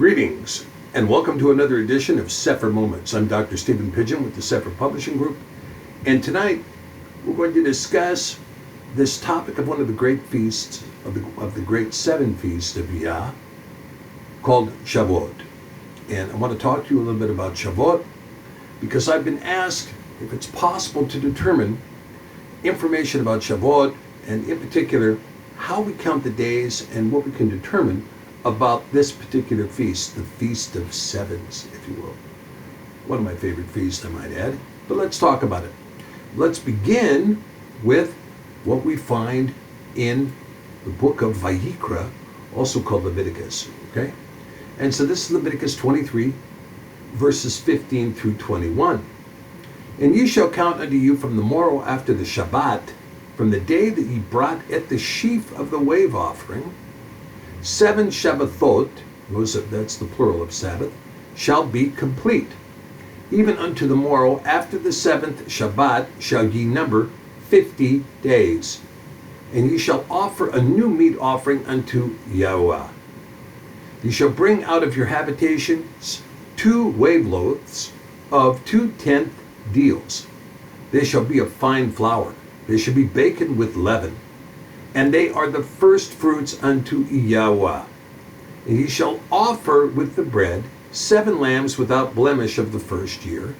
Greetings, and welcome to another edition of Cepher Moments. I'm Dr. Stephen Pidgeon with the Cepher Publishing Group, and tonight we're going to discuss this topic of one of the great feasts, of the great seven feasts of Yah, called Shavuot. And I want to talk to you a little bit about Shavuot, because I've been asked if it's possible to determine information about Shavuot, and in particular, how we count the days and what we can determine about this particular feast, the Feast of Sevens, if you will. One of my favorite feasts, I might add. But let's talk about it. Let's begin with what we find in the book of Vayikra, also called Leviticus, okay? And so this is Leviticus 23, verses 15 through 21. And ye shall count unto you from the morrow after the Shabbat, from the day that ye brought at the sheaf of the wave offering, 7 Shavuoth, that's the plural of Sabbath, shall be complete. Even unto the morrow after the 7th Shabbat shall ye number 50 days. And ye shall offer a new meat offering unto Yahweh. Ye shall bring out of your habitations 2 wave loaves of 2/10 deals. They shall be of fine flour. They shall be baked with leaven. And they are the first fruits unto Yahweh. And ye shall offer with the bread 7 lambs without blemish of the first year,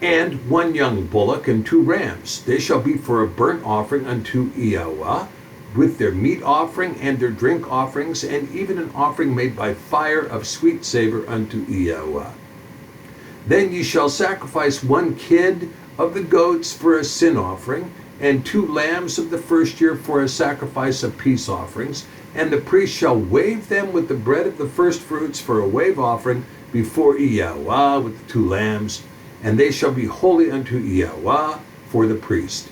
and 1 young bullock and 2 rams. They shall be for a burnt offering unto Yahweh, with their meat offering and their drink offerings, and even an offering made by fire of sweet savor unto Yahweh. Then ye shall sacrifice 1 kid of the goats for a sin offering, and 2 lambs of the first year for a sacrifice of peace offerings. And the priest shall wave them with the bread of the first fruits for a wave offering before Yahweh with the 2 lambs. And they shall be holy unto Yahweh for the priest.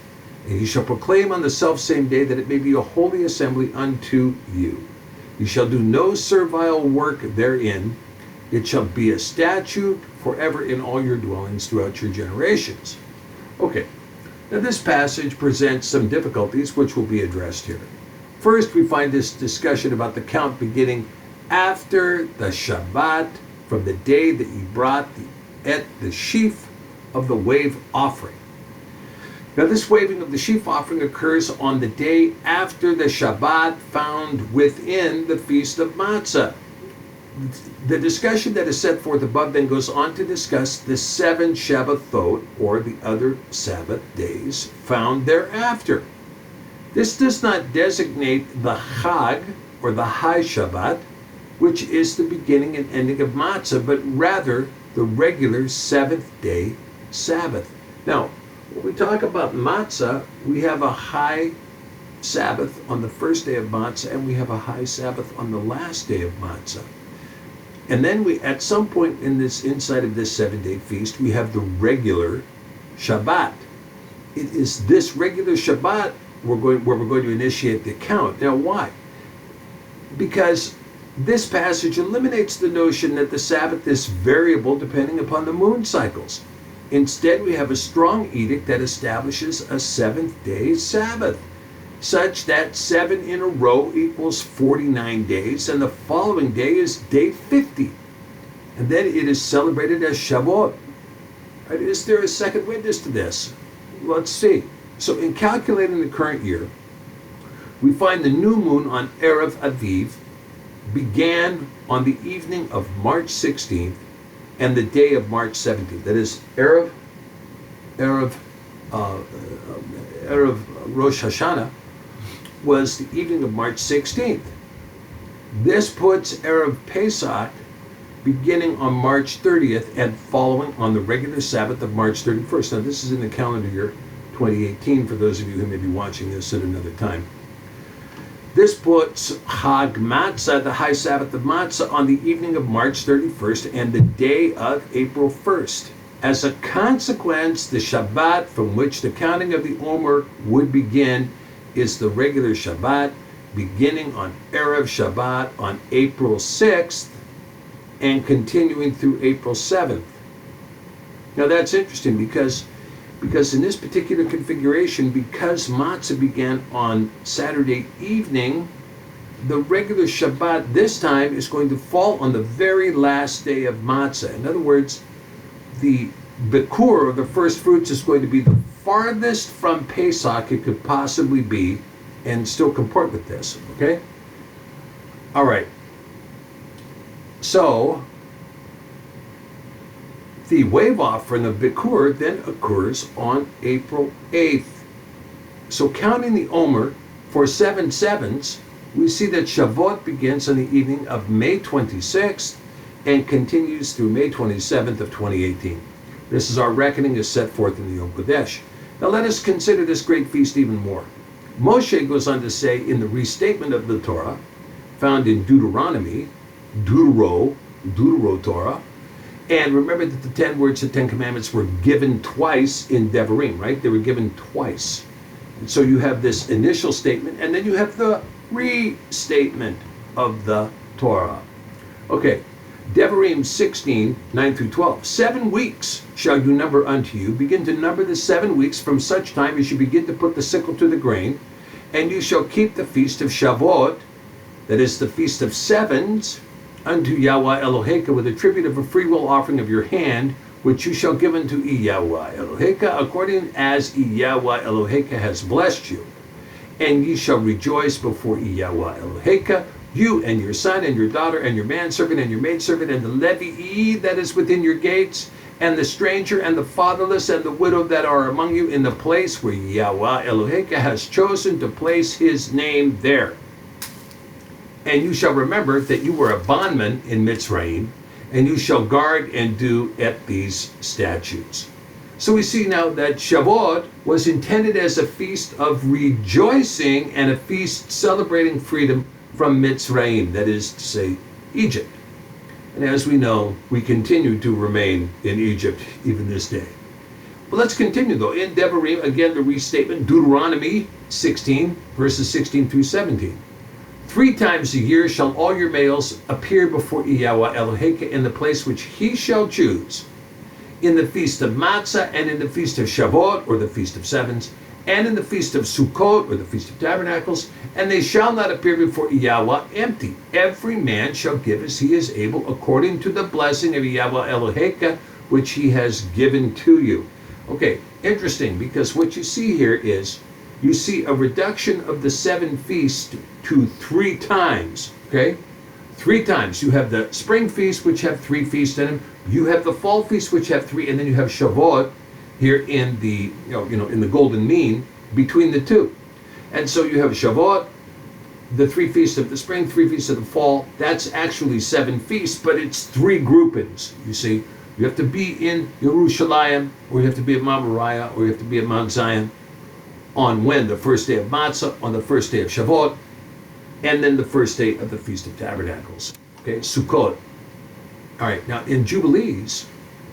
And ye shall proclaim on the selfsame day that it may be a holy assembly unto you. Ye shall do no servile work therein. It shall be a statute forever in all your dwellings throughout your generations. Okay. Now this passage presents some difficulties which will be addressed here. First, we find this discussion about the count beginning after the Shabbat, from the day that ye brought the sheaf of the wave offering. Now this waving of the sheaf offering occurs on the day after the Shabbat found within the Feast of Matzah. The discussion that is set forth above then goes on to discuss the 7 Shavuot, or the other Sabbath days, found thereafter. This does not designate the Chag, or the High Shabbat, which is the beginning and ending of Matzah, but rather the regular 7th-day Sabbath. Now, when we talk about Matzah, we have a High Sabbath on the first day of Matzah, and we have a High Sabbath on the last day of Matzah. And then we, at some point inside of this 7-day feast, we have the regular Shabbat. It is this regular Shabbat where we're going to initiate the count. Now, why? Because this passage eliminates the notion that the Sabbath is variable depending upon the moon cycles. Instead, we have a strong edict that establishes a 7th-day Sabbath, such that 7 in a row equals 49 days, and the following day is day 50. And then it is celebrated as Shavuot. Right? Is there a second witness to this? Let's see. So in calculating the current year, we find the new moon on Erev Aviv began on the evening of March 16th and the day of March 17th. That is Erev Rosh Hashanah was the evening of March 16th. This puts Erev Pesach beginning on March 30th and following on the regular Sabbath of March 31st. Now this is in the calendar year 2018 for those of you who may be watching this at another time. This puts Chag Matzah, the High Sabbath of Matzah, on the evening of March 31st and the day of April 1st. As a consequence, the Shabbat from which the counting of the Omer would begin is the regular Shabbat, beginning on Erev Shabbat on April 6th and continuing through April 7th. Now that's interesting because in this particular configuration, because Matzah began on Saturday evening, the regular Shabbat this time is going to fall on the very last day of Matzah. In other words, the Bikur, or the first fruits, is going to be the farthest from Pesach it could possibly be, and still comport with this, okay? All right. So, the wave-off from the Bikur then occurs on April 8th. So counting the Omer for 7 sevens, we see that Shavuot begins on the evening of May 26th and continues through May 27th of 2018. This is our reckoning as set forth in the Yom Kodesh. Now let us consider this great feast even more. Moshe goes on to say in the restatement of the Torah, found in Deuteronomy, Deutero Torah, and remember that the 10 words, the 10 commandments were given twice in Devarim, right? They were given twice. And so you have this initial statement, and then you have the restatement of the Torah. Okay, Devarim 16, 9 through 12. 7 weeks shall you number unto you. Begin to number the 7 weeks from such time as you begin to put the sickle to the grain. And you shall keep the feast of Shavuot, that is the feast of sevens, unto Yahweh Eloheka with a tribute of a freewill offering of your hand, which you shall give unto Yahweh Eloheka, according as Yahweh Eloheka has blessed you. And ye shall rejoice before Yahweh Eloheka, you and your son and your daughter and your manservant and your maidservant and the Levi that is within your gates, and the stranger and the fatherless and the widow that are among you in the place where Yahweh Eloheka has chosen to place his name there. And you shall remember that you were a bondman in Mitzrayim, and you shall guard and do at these statutes. So we see now that Shavuot was intended as a feast of rejoicing and a feast celebrating freedom from Mitzrayim, that is to say, Egypt. And as we know, we continue to remain in Egypt even this day. But let's continue though. In Devarim, again, the restatement, Deuteronomy 16, verses 16 through 17. 3 times a year shall all your males appear before Yahweh Eloheka in the place which he shall choose, in the feast of Matzah, and in the feast of Shavuot, or the feast of sevens, and in the feast of Sukkot, or the feast of tabernacles, and they shall not appear before Yahweh empty. Every man shall give as he is able, according to the blessing of Yahweh Eloheka, which he has given to you. Okay, interesting, because what you see here is, you see a reduction of the 7 feasts to 3 times, okay? 3 times. You have the spring feast, which have 3 feasts in them. You have the fall feast, which have 3, and then you have Shavuot here in the, in the golden mean between the 2. And so you have Shavuot, the 3 feasts of the spring, 3 feasts of the fall. That's actually 7 feasts, but it's 3 groupings. You see, you have to be in Yerushalayim, or you have to be at Mount Moriah, or you have to be at Mount Zion on when? The first day of Matzah, on the first day of Shavuot, and then the first day of the Feast of Tabernacles. Okay, Sukkot. All right, now in Jubilees,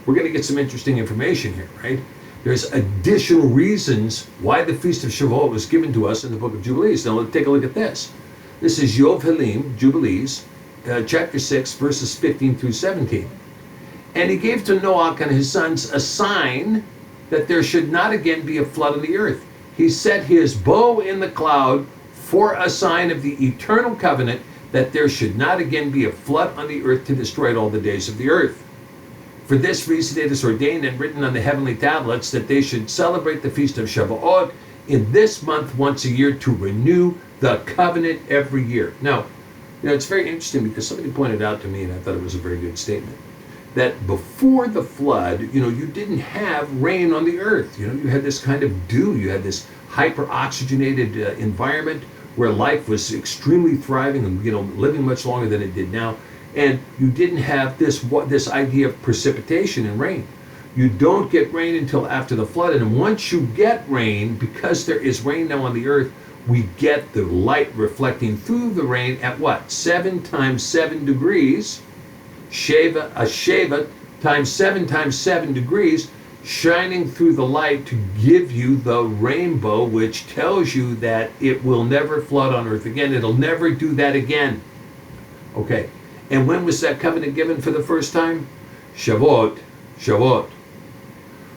we're going to get some interesting information here, right? There's additional reasons why the Feast of Shavuot was given to us in the book of Jubilees. Now let's take a look at this. This is Yov Halim, Jubilees, chapter 6, verses 15 through 17. And he gave to Noach and his sons a sign that there should not again be a flood on the earth. He set his bow in the cloud for a sign of the eternal covenant, that there should not again be a flood on the earth to destroy it all the days of the earth. For this reason it is ordained and written on the heavenly tablets that they should celebrate the feast of Shavuot in this month once a year, to renew the covenant every year. Now, it's very interesting, because somebody pointed out to me, and I thought it was a very good statement, that before the flood, you didn't have rain on the earth. You had this kind of dew. You had this hyper-oxygenated environment where life was extremely thriving and, living much longer than it did now. And you didn't have this idea of precipitation and rain. You don't get rain until after the flood. And once you get rain, because there is rain now on the earth, we get the light reflecting through the rain at what? 7 times 7 degrees. Sheva times 7 degrees, shining through the light to give you the rainbow, which tells you that it will never flood on earth again. It'll never do that again. Okay, and when was that covenant given for the first time? Shavuot.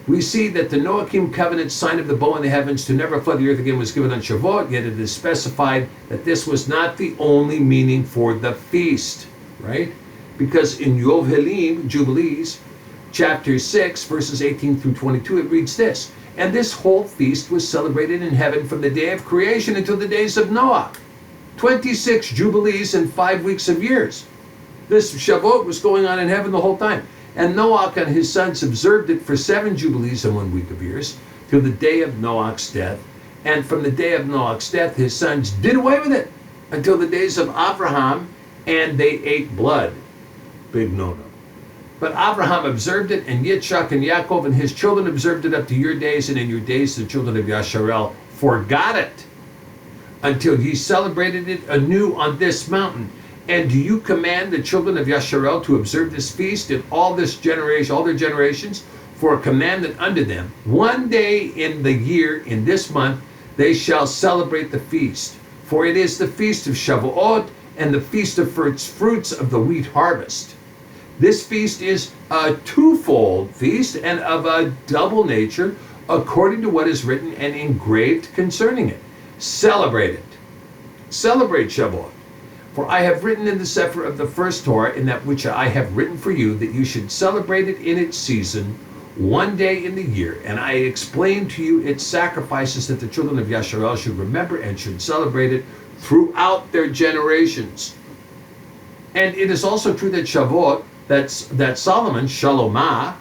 We see that the Noachim covenant, sign of the bow in the heavens to never flood the earth again, was given on Shavuot, yet it is specified that this was not the only meaning for the feast, right? Because in Yovelim, Jubilees, chapter 6, verses 18 through 22, it reads this: "And this whole feast was celebrated in heaven from the day of creation until the days of Noah. 26 Jubilees and 5 weeks of years." This Shavuot was going on in heaven the whole time. And Noah and his sons observed it for 7 Jubilees and 1 week of years, till the day of Noah's death. And from the day of Noah's death, his sons did away with it until the days of Abraham, and they ate blood. Big no-no. But Abraham observed it, and Yitzchak and Yaakov and his children observed it up to your days, and in your days the children of Yasharel forgot it, until ye celebrated it anew on this mountain. And do you command the children of Yasharel to observe this feast in all this generation, all their generations, for a commandment unto them? 1 day in the year, in this month, they shall celebrate the feast. For it is the feast of Shavuot, and the feast of first fruits of the wheat harvest. This feast is a twofold feast, and of a double nature, according to what is written and engraved concerning it. Celebrate it. Celebrate Shavuot. For I have written in the Eth Cepher of the first Torah, in that which I have written for you, that you should celebrate it in its season, 1 day in the year. And I explained to you its sacrifices, that the children of Yasharel should remember and should celebrate it throughout their generations. And it is also true that Shavuot, that Solomon, Shalomah,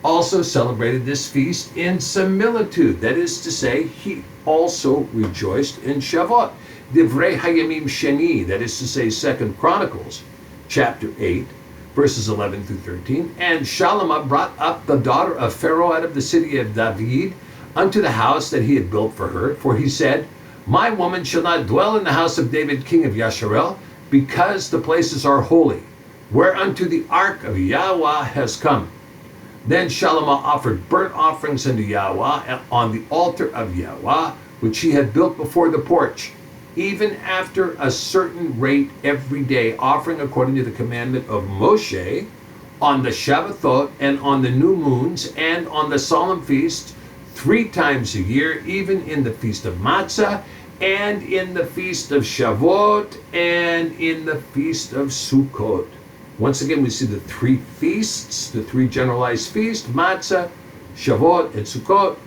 also celebrated this feast in similitude. That is to say, he also rejoiced in Shavuot. Divrei Hayamim Sheni, that is to say, 2 Chronicles, chapter 8, verses 11 through 13. And Shalomah brought up the daughter of Pharaoh out of the city of David unto the house that he had built for her. For he said, My woman shall not dwell in the house of David, king of Yasharel, because the places are holy, whereunto the ark of Yahweh has come. Then Shalomah offered burnt offerings unto Yahweh on the altar of Yahweh, which he had built before the porch, even after a certain rate every day, offering according to the commandment of Moshe, on the Shavuot and on the new moons and on the solemn feasts 3 times a year, even in the feast of Matzah and in the feast of Shavuot and in the feast of Sukkot. Once again, we see the 3 feasts, the 3 generalized feasts: Matzah, Shavuot, and Sukkot.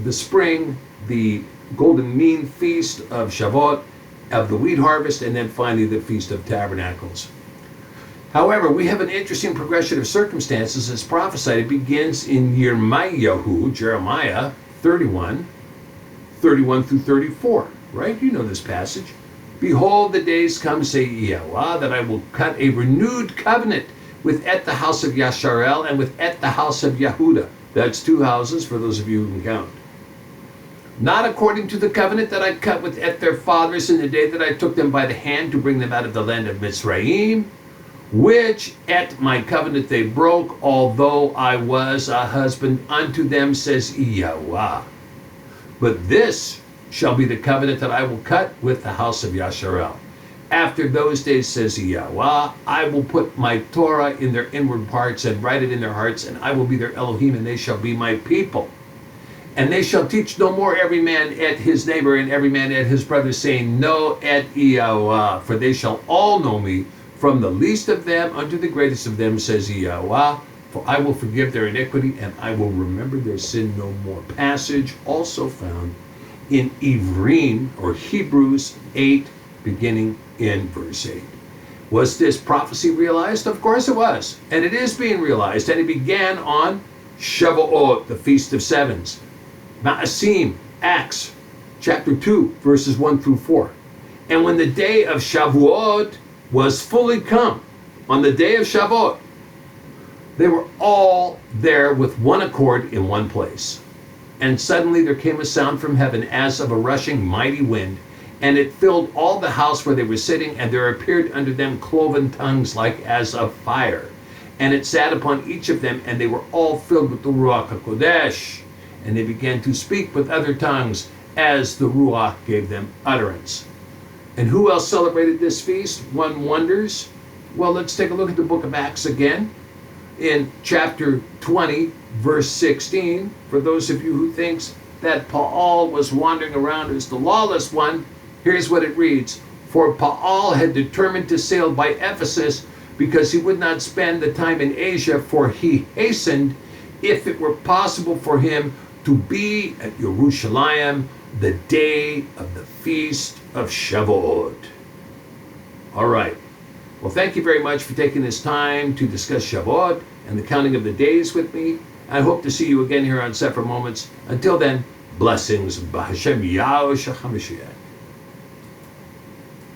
The spring, the golden mean feast of Shavuot, of the wheat harvest, and then finally the Feast of Tabernacles. However, we have an interesting progression of circumstances as prophesied. It begins in Jeremiah 31 through 34, right? You know this passage. Behold, the days come, say Yahweh, that I will cut a renewed covenant with Et the house of Yasharel and with Et the house of Yehudah. That's 2 houses for those of you who can count. Not according to the covenant that I cut with Et their fathers in the day that I took them by the hand to bring them out of the land of Mitzrayim, which at my covenant they broke, although I was a husband unto them, says Yahweh. But this shall be the covenant that I will cut with the house of Yasharel. After those days, says Yahweh, I will put my Torah in their inward parts and write it in their hearts, and I will be their Elohim, and they shall be my people. And they shall teach no more every man at his neighbor and every man at his brother, saying, Know at Yahweh, for they shall all know me, from the least of them unto the greatest of them, says Yahweh. For I will forgive their iniquity, and I will remember their sin no more. Passage also found in Ivrim, or Hebrews 8, beginning in verse 8. Was this prophecy realized? Of course it was. And it is being realized. And it began on Shavuot, the Feast of Sevens. Ma'asim, Acts, chapter 2, verses 1 through 4. And when the day of Shavuot was fully come, on the day of Shavuot, they were all there with one accord in one place. And suddenly there came a sound from heaven as of a rushing mighty wind, and it filled all the house where they were sitting, and there appeared unto them cloven tongues like as of fire. And it sat upon each of them, and they were all filled with the Ruach HaKodesh. And they began to speak with other tongues as the Ruach gave them utterance. And who else celebrated this feast? One wonders. Well, let's take a look at the book of Acts again. in chapter 20, verse 16, for those of you who thinks that Paul was wandering around as the lawless one, here's what it reads. For Paul had determined to sail by Ephesus because he would not spend the time in Asia, for he hastened, if it were possible for him, to be at Jerusalem the day of the feast of Shavuot. All right. Well, thank you very much for taking this time to discuss Shavuot and the counting of the days with me. I hope to see you again here on Cepher Moments. Until then, blessings. B'Hashem Yahushua HaMashiach.